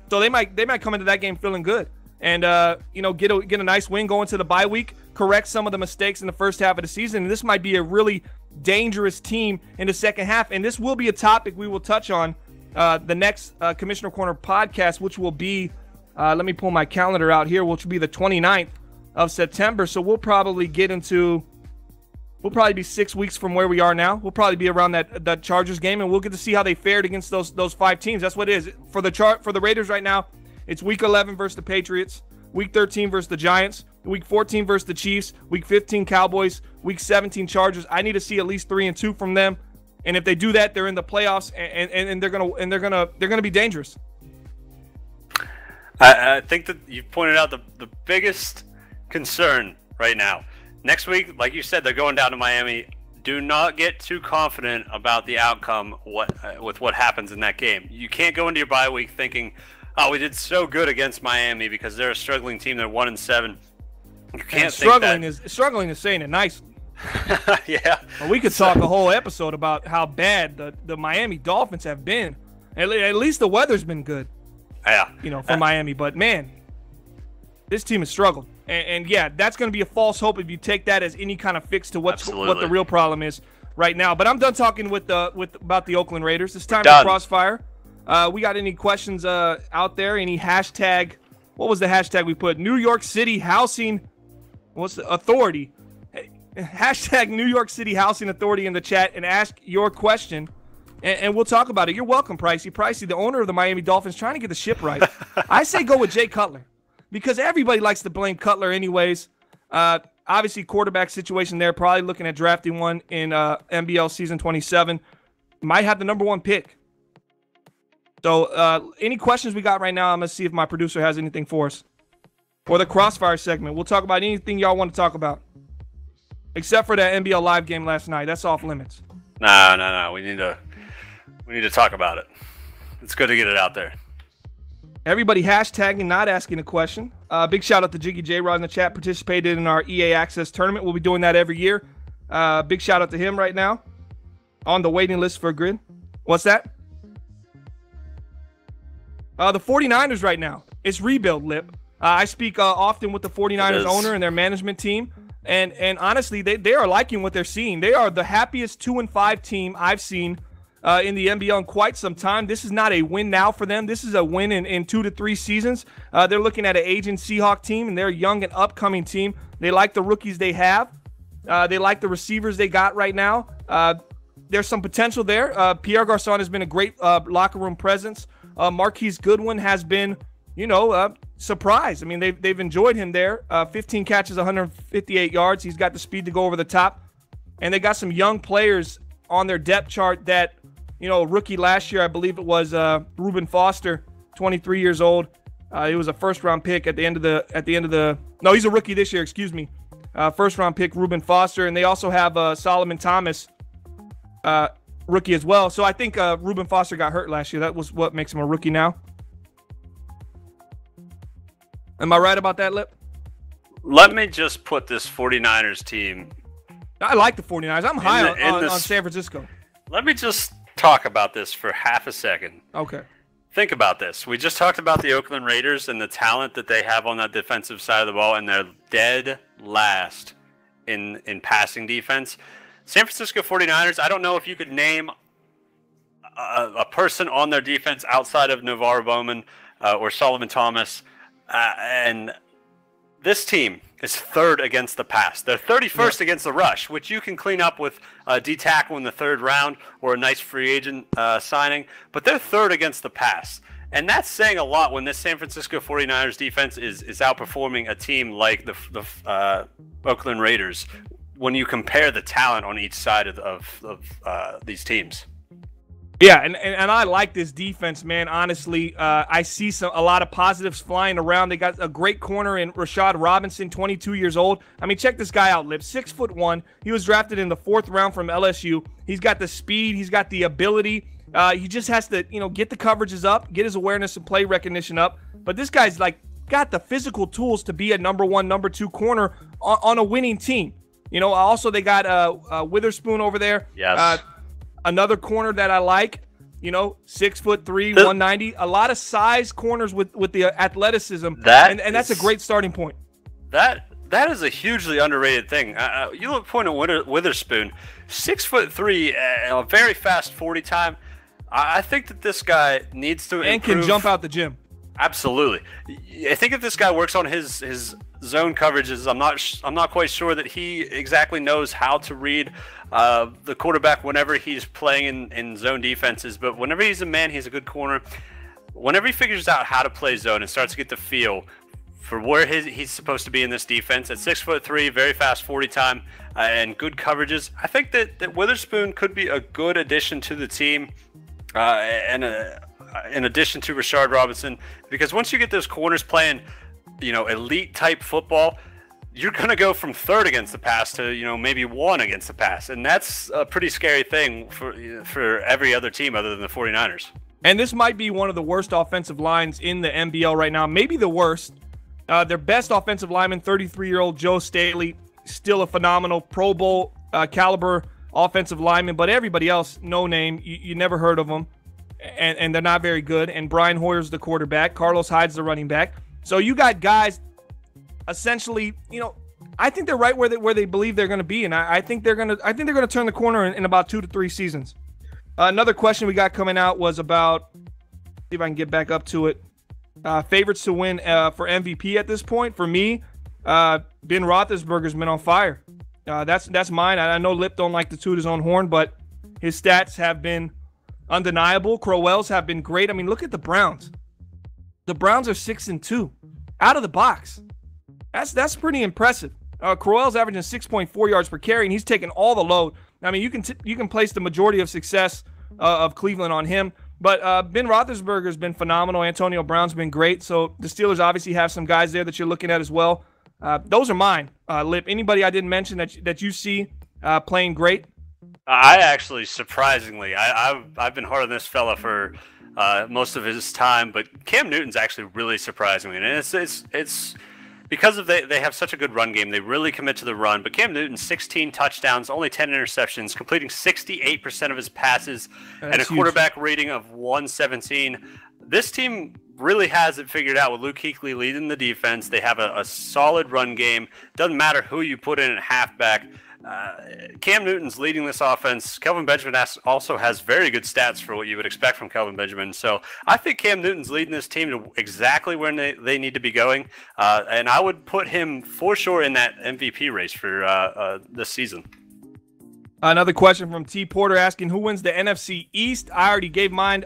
So they might come into that game feeling good, and get a nice win, go into the bye week, correct some of the mistakes in the first half of the season. And this might be a really dangerous team in the second half, and this will be a topic we will touch on the next Commissioner Corner podcast, which will be let me pull my calendar out here, which will be the 29th of September. So we'll probably be 6 weeks from where we are now. We'll probably be around that Chargers game, and we'll get to see how they fared against those 5 teams. That's what it is. For the Raiders right now, it's week 11 versus the Patriots, week 13 versus the Giants, week 14 versus the Chiefs, week 15 Cowboys, week 17 Chargers. I need to see at least 3-2 from them. And if they do that, they're in the playoffs, and they're gonna be dangerous. I think that you pointed out the biggest concern right now. Next week, like you said, they're going down to Miami. Do not get too confident about the outcome with what happens in that game. You can't go into your bye week thinking, oh, we did so good against Miami because they're a struggling team. They're 1-7. You can't struggling is saying it nicely. Yeah. Well, we could talk a whole episode about how bad the Miami Dolphins have been. At least the weather's been good. Yeah. For Miami. But, man, this team has struggled. And yeah, that's going to be a false hope if you take that as any kind of fix to what the real problem is right now. But I'm done talking about the Oakland Raiders. It's time for Crossfire. We got any questions out there? Any hashtag? What was the hashtag we put? New York City Housing Authority. Hashtag New York City Housing Authority in the chat and ask your question, and we'll talk about it. You're welcome, Pricey. Pricey, the owner of the Miami Dolphins, trying to get the ship right. I say go with Jay Cutler because everybody likes to blame Cutler anyways. Obviously, quarterback situation there, probably looking at drafting one in MBL season 27. Might have the number 1 pick. So any questions we got right now, I'm going to see if my producer has anything for us. For the Crossfire segment, we'll talk about anything y'all want to talk about. Except for that NBL live game last night. That's off limits. No. We need to talk about it. It's good to get it out there. Everybody hashtagging, not asking a question. Big shout out to Jiggy J-Rod in the chat. Participated in our EA Access tournament. We'll be doing that every year. Big shout out to him right now. On the waiting list for a grid. What's that? The 49ers right now. It's rebuild, Lipp. I speak often with the 49ers owner and their management team. And honestly, they are liking what they're seeing. They are the happiest 2-5 team I've seen in the NBL in quite some time. This is not a win now for them. This is a win in 2 to 3 seasons. They're looking at an aging Seahawk team, and they're a young and upcoming team. They like the rookies they have. They like the receivers they got right now. There's some potential there. Pierre Garçon has been a great locker room presence. Marquise Goodwin has been, surprise. I mean, they've enjoyed him there. 15 catches, 158 yards. He's got the speed to go over the top. And they got some young players on their depth chart that, rookie last year, I believe it was Reuben Foster, 23 years old. He was a first-round pick at the end of the. No, he's a rookie this year. Excuse me. First-round pick Reuben Foster, and they also have Solomon Thomas, rookie as well. So I think Reuben Foster got hurt last year. That was what makes him a rookie now. Am I right about that, Lipp? Let me just put this 49ers team. I like the 49ers. I'm high on San Francisco. Let me just talk about this for half a second. Okay. Think about this. We just talked about the Oakland Raiders and the talent that they have on that defensive side of the ball, and they're dead last in passing defense. San Francisco 49ers, I don't know if you could name a person on their defense outside of Navarro Bowman or Solomon Thomas. And this team is 3rd against the pass. They're 31st against the rush, which you can clean up with a D-tackle in the 3rd round or a nice free agent signing. But they're 3rd against the pass. And that's saying a lot when this San Francisco 49ers defense is outperforming a team like the Oakland Raiders when you compare the talent on each side of these teams. Yeah, and I like this defense, man. Honestly, I see a lot of positives flying around. They got a great corner in Rashad Robinson, 22 years old. I mean, check this guy out, Lipp. 6'1". He was drafted in the 4th round from LSU. He's got the speed. He's got the ability. He just has to, get the coverages up, get his awareness and play recognition up. But this guy's got the physical tools to be a number 1, number 2 corner on a winning team. Also they got Witherspoon over there. Yes. Another corner that I like, 6'3", 190. A lot of size corners with the athleticism, and that's a great starting point. That is a hugely underrated thing. You look point at Witherspoon, 6'3", a very fast 40 time. I think that this guy needs to improve. And can jump out the gym. Absolutely. I think if this guy works on his zone coverages, I'm not quite sure that he exactly knows how to read the quarterback whenever he's playing in zone defenses. But whenever he's a man, he's a good corner. Whenever he figures out how to play zone and starts to get the feel for where he's supposed to be in this defense, at 6'3", very fast 40 time, and good coverages, I think that Witherspoon could be a good addition to the team. In addition to Rashard Robinson, because once you get those corners playing, elite type football, you're going to go from 3rd against the pass to, maybe 1 against the pass. And that's a pretty scary thing for every other team other than the 49ers. And this might be one of the worst offensive lines in the NBL right now, maybe the worst. Their best offensive lineman, 33-year-old Joe Staley, still a phenomenal Pro Bowl caliber offensive lineman, but everybody else, no name. You never heard of them, and they're not very good. And Brian Hoyer's the quarterback. Carlos Hyde's the running back. So you got guys, essentially, I think they're right where they believe they're going to be, and I think they're going to turn the corner in about 2 to 3 seasons. Another question we got coming out was about, see if I can get back up to it. Favorites to win for MVP at this point. For me, Ben Roethlisberger's been on fire. That's mine. I know Lipp don't like to toot his own horn, but his stats have been undeniable. Crowell's have been great. I mean, look at the Browns. The Browns are 6-2 out of the box. That's pretty impressive. Crowell's averaging 6.4 yards per carry, and he's taking all the load. I mean, you can place the majority of success of Cleveland on him. But Ben Roethlisberger's been phenomenal. Antonio Brown's been great. So the Steelers obviously have some guys there that you're looking at as well. Those are mine. Lipp, anybody I didn't mention that you see playing great? I actually, surprisingly, I've been hard on this fella for most of his time, but Cam Newton's actually really surprising me, and it's because they have such a good run game. They really commit to the run. But Cam Newton, 16 touchdowns, only 10 interceptions, completing 68% of his passes, and a quarterback rating of 117. This team really has it figured out with Luke Kuechly leading the defense. They have a solid run game. Doesn't matter who you put in at halfback. Cam Newton's leading this offense. Kelvin Benjamin also has very good stats for what you would expect from Kelvin Benjamin. So I think Cam Newton's leading this team to exactly where they need to be going. And I would put him for sure in that MVP race for this season. Another question from T. Porter asking, who wins the NFC East? I already gave mine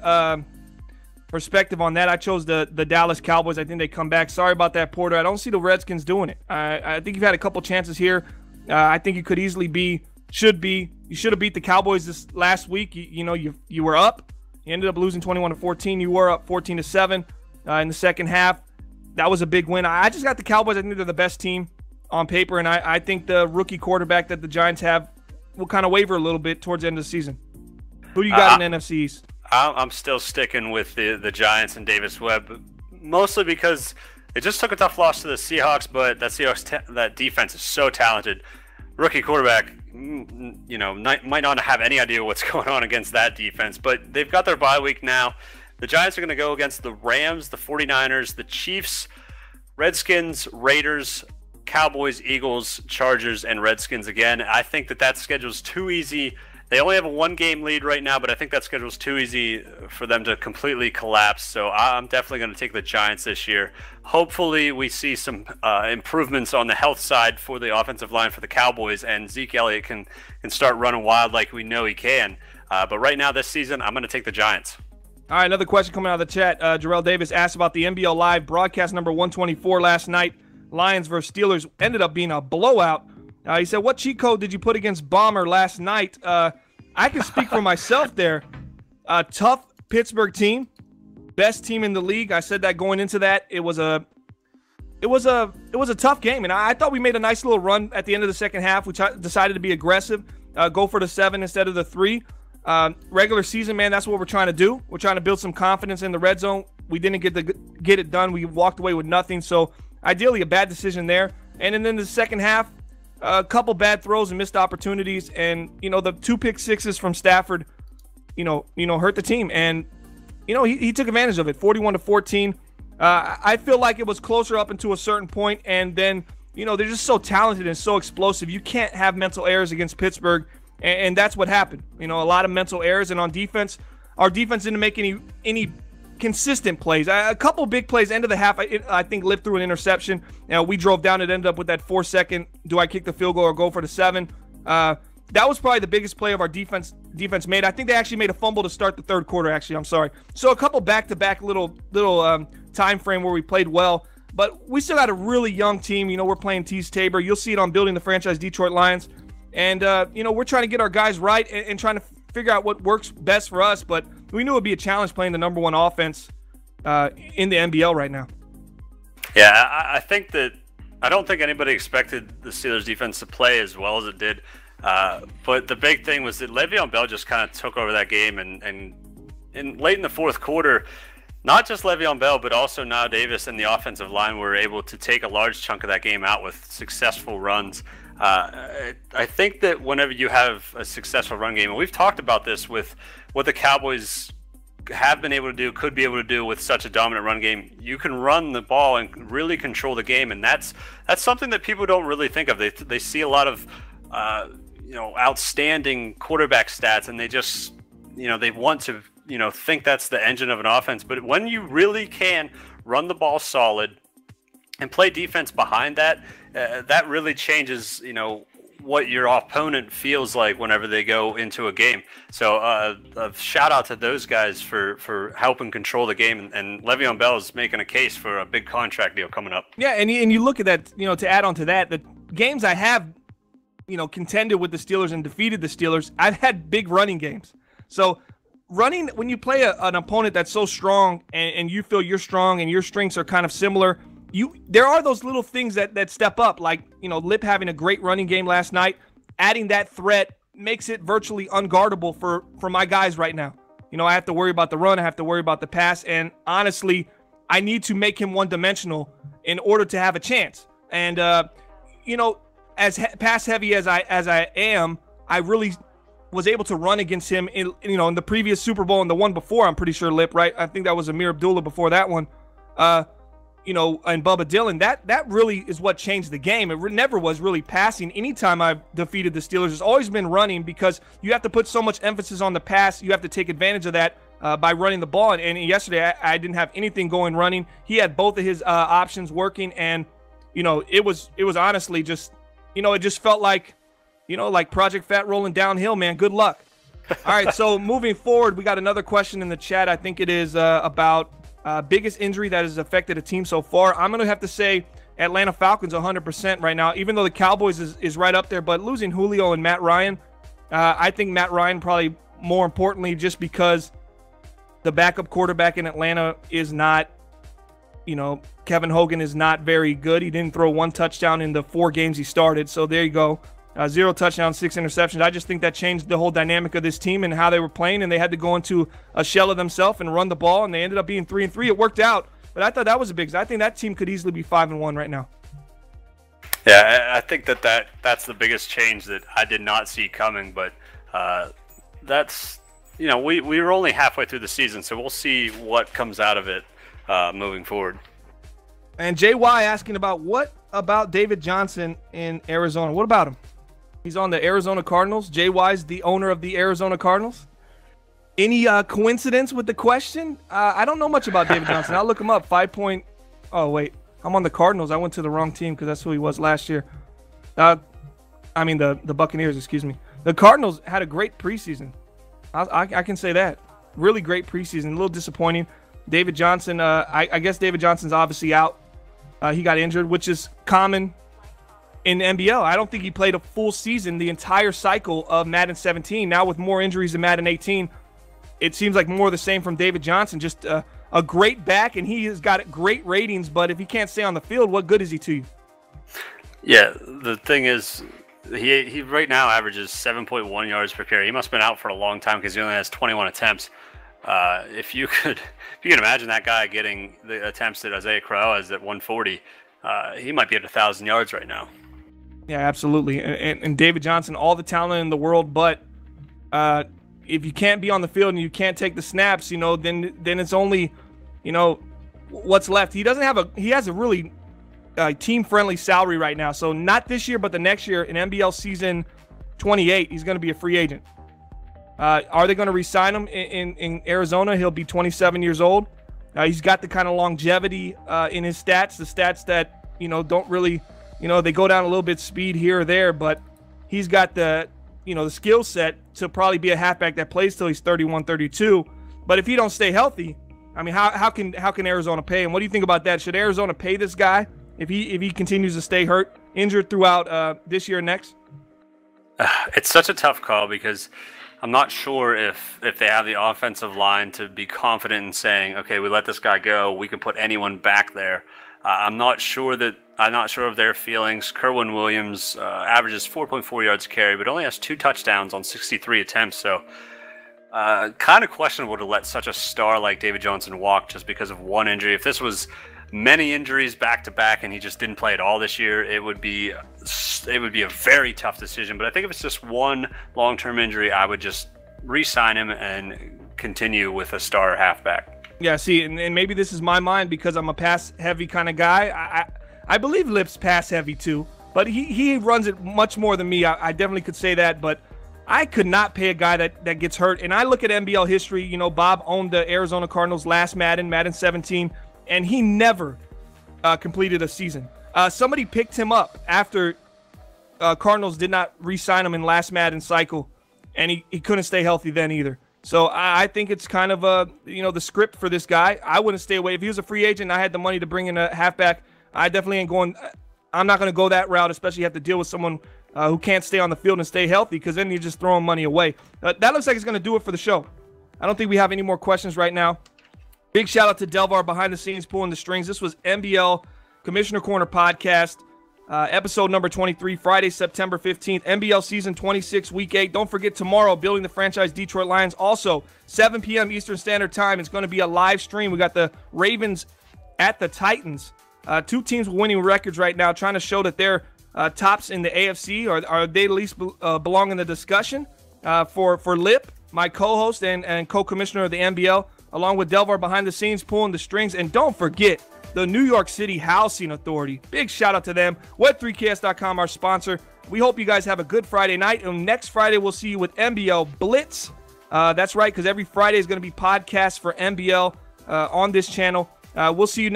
perspective on that. I chose the Dallas Cowboys. I think they come back. Sorry about that, Porter. I don't see the Redskins doing it. I think you've had a couple chances here. I think you could easily you should have beat the Cowboys this last week. You were up. You ended up losing 21-14. You were up 14-7 in the second half. That was a big win. I just got the Cowboys. I think they're the best team on paper, and I think the rookie quarterback that the Giants have will kind of waver a little bit towards the end of the season. Who do you got in the NFC East? I'm still sticking with the Giants and Davis Webb, mostly because they just took a tough loss to the Seahawks, but that defense is so talented. Rookie quarterback, might not have any idea what's going on against that defense, but they've got their bye week now. The Giants are going to go against the Rams, the 49ers, the Chiefs, Redskins, Raiders, Cowboys, Eagles, Chargers, and Redskins again. I think that schedule's too easy. They only have a 1-game lead right now, but I think that schedule's too easy for them to completely collapse. So I'm definitely going to take the Giants this year. Hopefully we see some improvements on the health side for the offensive line for the Cowboys, and Zeke Elliott can start running wild like we know he can. But right now this season, I'm going to take the Giants. All right, another question coming out of the chat. Jarrell Davis asked about the MBL Live broadcast number 124 last night. Lions versus Steelers ended up being a blowout. He said, what cheat code did you put against Bomber last night? I can speak for myself there. Tough Pittsburgh team, best team in the league. I said that going into that. It was a tough game, and I thought we made a nice little run at the end of the second half. We decided to be aggressive, go for the 7 instead of the 3. Regular season, man, that's what we're trying to do. We're trying to build some confidence in the red zone. We didn't get it done. We walked away with nothing. So ideally, a bad decision there. And then in the second half, a couple bad throws and missed opportunities, and the 2 pick sixes from Stafford, hurt the team, and he took advantage of it. 41-14. I feel like it was closer up until a certain point, and then they're just so talented and so explosive. You can't have mental errors against Pittsburgh, and that's what happened. A lot of mental errors, and on defense, our defense didn't make any consistent plays. A couple big plays end of the half. I think Lipp threw an interception. We drove down. It ended up with that 4-second. Do I kick the field goal or go for the 7? That was probably the biggest play of our defense made. I think they actually made a fumble to start the third quarter. Actually, I'm sorry. So a couple back-to-back little time frame where we played well, but we still got a really young team. We're playing Tease Tabor. You'll see it on Building the Franchise Detroit Lions, and we're trying to get our guys right and trying to figure out what works best for us. But we knew it would be a challenge playing the number 1 offense in the NBL right now. Yeah, I think that I don't think anybody expected the Steelers defense to play as well as it did. But the big thing was that Le'Veon Bell just kind of took over that game, and late in the fourth quarter, not just Le'Veon Bell, but also now Davis and the offensive line were able to take a large chunk of that game out with successful runs. I think that whenever you have a successful run game, and we've talked about this with what the Cowboys have been able to do, could be able to do with such a dominant run game, you can run the ball and really control the game, and that's something that people don't really think of. They see a lot of outstanding quarterback stats, and they just they want to think that's the engine of an offense. But when you really can run the ball solid and play defense behind that, that really changes what your opponent feels like whenever they go into a game. So a shout out to those guys for helping control the game, and Le'Veon Bell is making a case for a big contract deal coming up. Yeah, and you look at that, to add on to that, the games I have contended with the Steelers and defeated the Steelers, I've had big running games. So running, when you play an opponent that's so strong and you feel you're strong and your strengths are kind of similar, there are those little things that step up, like Lipp having a great running game last night. Adding that threat makes it virtually unguardable for my guys right now. I have to worry about the run, I have to worry about the pass, and honestly, I need to make him one-dimensional in order to have a chance. And as pass heavy as I am, I really was able to run against him in the previous Super Bowl and the one before. I'm pretty sure Lipp, right? I think that was Amir Abdullah before that one. And Bubba Dillon. That really is what changed the game. It never was really passing. Anytime I've defeated the Steelers, it's always been running, because you have to put so much emphasis on the pass. You have to take advantage of that by running the ball. And yesterday, I didn't have anything going running. He had both of his options working, and it was honestly just it just felt like like Project Fat rolling downhill, man. Good luck. All right, so moving forward, we got another question in the chat. I think it is about biggest injury that has affected a team so far. I'm going to have to say Atlanta Falcons 100% right now, even though the Cowboys is right up there. But losing Julio and Matt Ryan, I think Matt Ryan probably more importantly, just because the backup quarterback in Atlanta is not, Kevin Hogan is not very good. He didn't throw one touchdown in the 4 games he started. So there you go. 0 touchdowns, 6 interceptions. I just think that changed the whole dynamic of this team and how they were playing, and they had to go into a shell of themselves and run the ball, and they ended up being 3-3. It worked out, but I thought that was a big. I think that team could easily be 5-1 right now. Yeah, I think that's the biggest change that I did not see coming, but that's we were only halfway through the season, so we'll see what comes out of it moving forward. And JY asking about what about David Johnson in Arizona? What about him? He's on the Arizona Cardinals. JY's the owner of the Arizona Cardinals. Any coincidence with the question? I don't know much about David Johnson. I'll look him up. Oh, wait. I'm on the Cardinals. I went to the wrong team because that's who he was last year. The Buccaneers, excuse me. The Cardinals had a great preseason. I can say that. Really great preseason. A little disappointing. David Johnson, I guess David Johnson's obviously out. He got injured, which is common in the MBL. I don't think he played a full season, the entire cycle of Madden 17. Now with more injuries in Madden 18, it seems like more of the same from David Johnson. Just a great back, and he has got great ratings, but if he can't stay on the field, what good is he to you? Yeah, the thing is, he right now averages 7.1 yards per carry. He must have been out for a long time because he only has 21 attempts. If you can imagine that guy getting the attempts that Isaiah Crowell has at 140, he might be at 1,000 yards right now. Yeah, absolutely. And David Johnson, all the talent in the world, but if you can't be on the field and you can't take the snaps, then it's only, what's left. He has a really team-friendly salary right now. So not this year, but the next year in MBL season 28, he's going to be a free agent. Are they going to re-sign him in Arizona? He'll be 27 years old. He's got the kind of longevity in his stats, the stats that, don't really, they go down a little bit speed here or there, but he's got the skill set to probably be a halfback that plays till he's 31, 32. But if he don't stay healthy, I mean, how can Arizona pay him? What do you think about that? Should Arizona pay this guy if he continues to stay injured throughout this year and next? It's such a tough call because I'm not sure if they have the offensive line to be confident in saying, okay, we let this guy go, we can put anyone back there. I'm not sure of their feelings. Kerwin Williams averages 4.4 yards a carry, but only has 2 touchdowns on 63 attempts. So kind of questionable to let such a star like David Johnson walk just because of one injury. If this was many injuries back to back and he just didn't play at all this year, it would be a very tough decision. But I think if it's just one long-term injury, I would just re-sign him and continue with a star halfback. Yeah, see, and maybe this is my mind because I'm a pass-heavy kind of guy. I believe Lipp's pass-heavy too, but he runs it much more than me. I definitely could say that, but I could not pay a guy that gets hurt. And I look at NBL history. You know, Bob owned the Arizona Cardinals last Madden 17, and he never completed a season. Somebody picked him up after Cardinals did not re-sign him in last Madden cycle, and he couldn't stay healthy then either. So I think it's kind of the script for this guy. I wouldn't stay away. If he was a free agent and I had the money to bring in a halfback, I definitely ain't going. I'm not going to go that route, especially have to deal with someone who can't stay on the field and stay healthy, because then you're just throwing money away. That looks like it's going to do it for the show. I don't think we have any more questions right now. Big shout out to Delvar behind the scenes pulling the strings. This was MBL Commissioner Corner Podcast, episode number 23, Friday, September 15th, MBL season 26, week 8. Don't forget tomorrow, Building the Franchise Detroit Lions. Also, 7 p.m. Eastern Standard Time. It's going to be a live stream. We got the Ravens at the Titans. Two teams with winning records right now, trying to show that they're tops in the AFC, or are they at least belong in the discussion. For Lipp, my co-host and co-commissioner of the MBL, along with Delvar behind the scenes pulling the strings. And don't forget the New York City Housing Authority. Big shout out to them. Web3ks.com, our sponsor. We hope you guys have a good Friday night. And next Friday, we'll see you with MBL Blitz. That's right, because every Friday is going to be podcasts for MBL on this channel. We'll see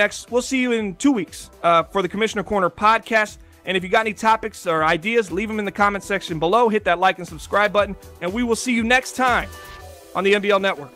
you in 2 weeks for the Commissioner Corner podcast. And if you got any topics or ideas, leave them in the comment section below. Hit that like and subscribe button. And we will see you next time on the MBL Network.